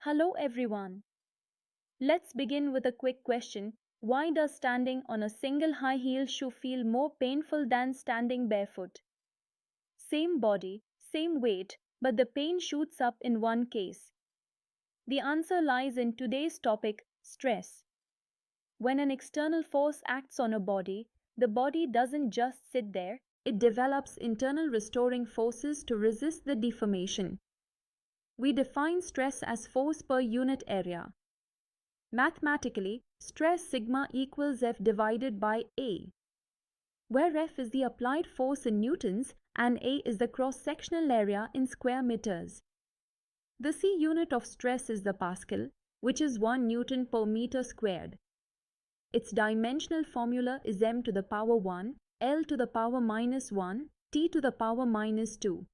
Hello everyone. Let's begin with a quick question. Why does standing on a single high heel shoe feel more painful than standing barefoot? Same body, same weight, but the pain shoots up in one case. The answer lies in today's topic, stress. When an external force acts on a body, the body doesn't just sit there, it develops internal restoring forces to resist the deformation. We define stress as force per unit area. Mathematically, stress sigma equals F divided by A, where F is the applied force in newtons and A is the cross-sectional area in square meters. The C unit of stress is the Pascal, which is 1 Newton per meter squared. Its dimensional formula is m to the power 1, L to the power minus 1, T to the power minus 2.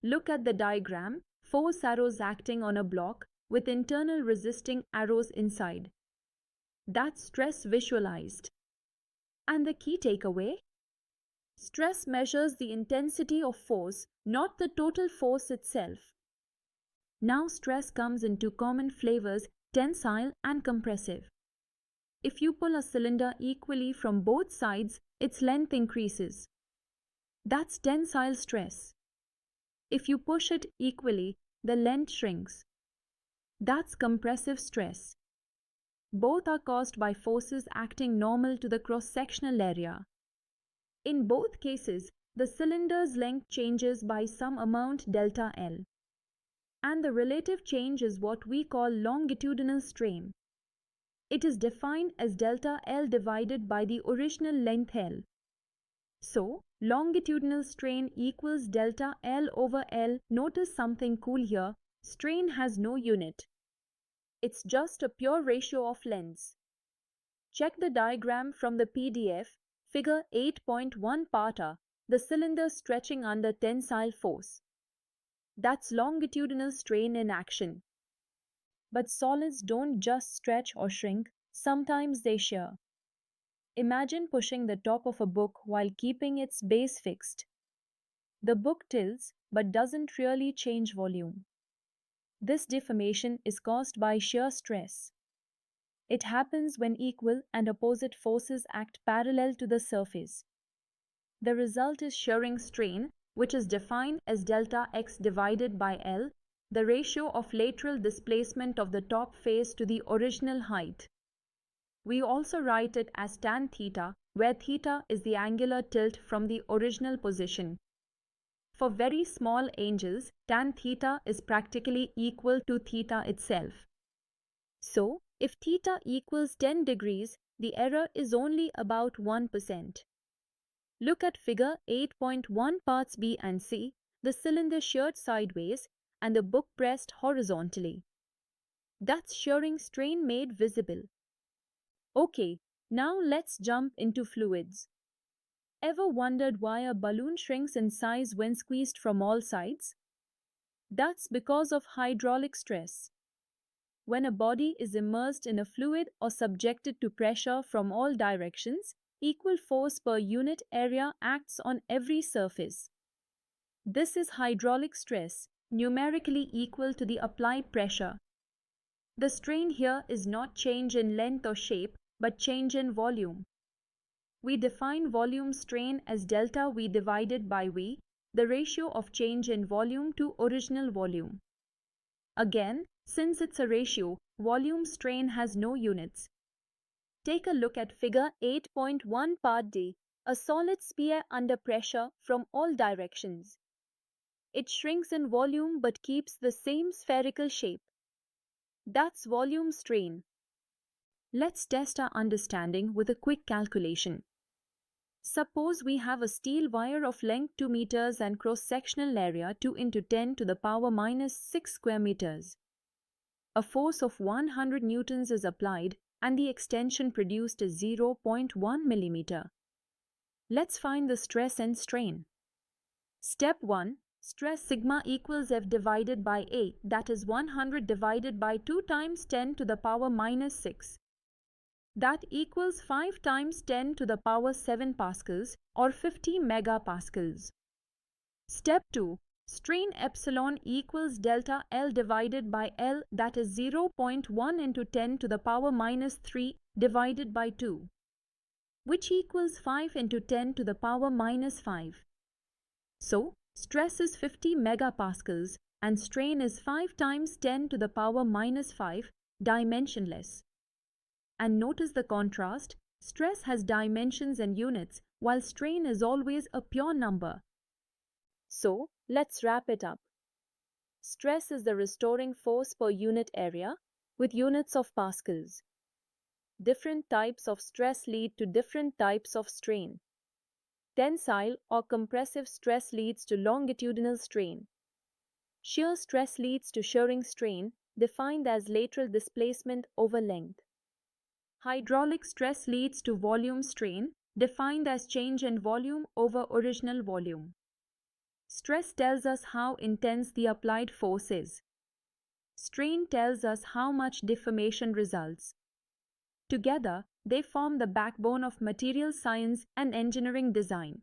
Look at the diagram, force arrows acting on a block with internal resisting arrows inside. That's stress visualized. And the key takeaway? Stress measures the intensity of force, not the total force itself. Now stress comes in two common flavors, tensile and compressive. If you pull a cylinder equally from both sides, its length increases. That's tensile stress. If you push it equally, the length shrinks. That's compressive stress. Both are caused by forces acting normal to the cross-sectional area. In both cases, the cylinder's length changes by some amount delta L. And the relative change is what we call longitudinal strain. It is defined as delta L divided by the original length L. So, longitudinal strain equals delta L over L. Notice something cool here. Strain has no unit. It's just a pure ratio of lengths. Check the diagram from the PDF, figure 8.1 part A, the cylinder stretching under tensile force. That's longitudinal strain in action. But solids don't just stretch or shrink, sometimes they shear. Imagine pushing the top of a book while keeping its base fixed. The book tilts but doesn't really change volume. This deformation is caused by shear stress. It happens when equal and opposite forces act parallel to the surface. The result is shearing strain, which is defined as delta x divided by L, the ratio of lateral displacement of the top face to the original height. We also write it as tan theta, where theta is the angular tilt from the original position. For very small angles, tan theta is practically equal to theta itself. So, if theta equals 10 degrees, the error is only about 1%. Look at figure 8.1 parts B and C, the cylinder sheared sideways and the book pressed horizontally. That's shearing strain made visible. Okay, now let's jump into fluids. Ever wondered why a balloon shrinks in size when squeezed from all sides? That's because of hydraulic stress. When a body is immersed in a fluid or subjected to pressure from all directions, equal force per unit area acts on every surface. This is hydraulic stress, numerically equal to the applied pressure. The strain here is not change in length or shape, but change in volume. We define volume strain as delta V divided by V, the ratio of change in volume to original volume. Again, since it's a ratio, volume strain has no units. Take a look at figure 8.1 part D, a solid sphere under pressure from all directions. It shrinks in volume but keeps the same spherical shape. That's volume strain. Let's test our understanding with a quick calculation. Suppose we have a steel wire of length 2 meters and cross-sectional area 2 into 10 to the power minus 6 square meters. A force of 100 newtons is applied and the extension produced is 0.1 millimeter. Let's find the stress and strain. Step 1. Stress sigma equals F divided by A, that is 100 divided by 2 times 10 to the power minus 6. That equals 5 times 10 to the power 7 pascals or 50 megapascals. Step 2. Strain epsilon equals delta L divided by L, that is 0.1 into 10 to the power minus 3 divided by 2, which equals 5 into 10 to the power minus 5. So, stress is 50 megapascals and strain is 5 times 10 to the power minus 5, dimensionless. And notice the contrast, stress has dimensions and units while strain is always a pure number. So, let's wrap it up. Stress is the restoring force per unit area with units of pascals. Different types of stress lead to different types of strain. Tensile or compressive stress leads to longitudinal strain. Shear stress leads to shearing strain, defined as lateral displacement over length. Hydraulic stress leads to volume strain, defined as change in volume over original volume. Stress tells us how intense the applied force is. Strain tells us how much deformation results. Together, they form the backbone of material science and engineering design.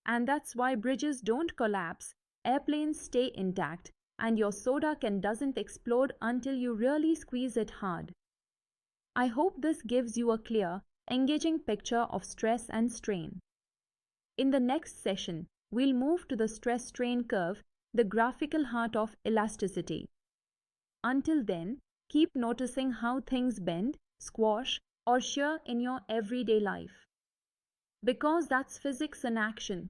And that's why bridges don't collapse, airplanes stay intact, and your soda can doesn't explode until you really squeeze it hard. I hope this gives you a clear, engaging picture of stress and strain. In the next session, we'll move to the stress-strain curve, the graphical heart of elasticity. Until then, keep noticing how things bend, squash, or shear in your everyday life. Because that's physics in action.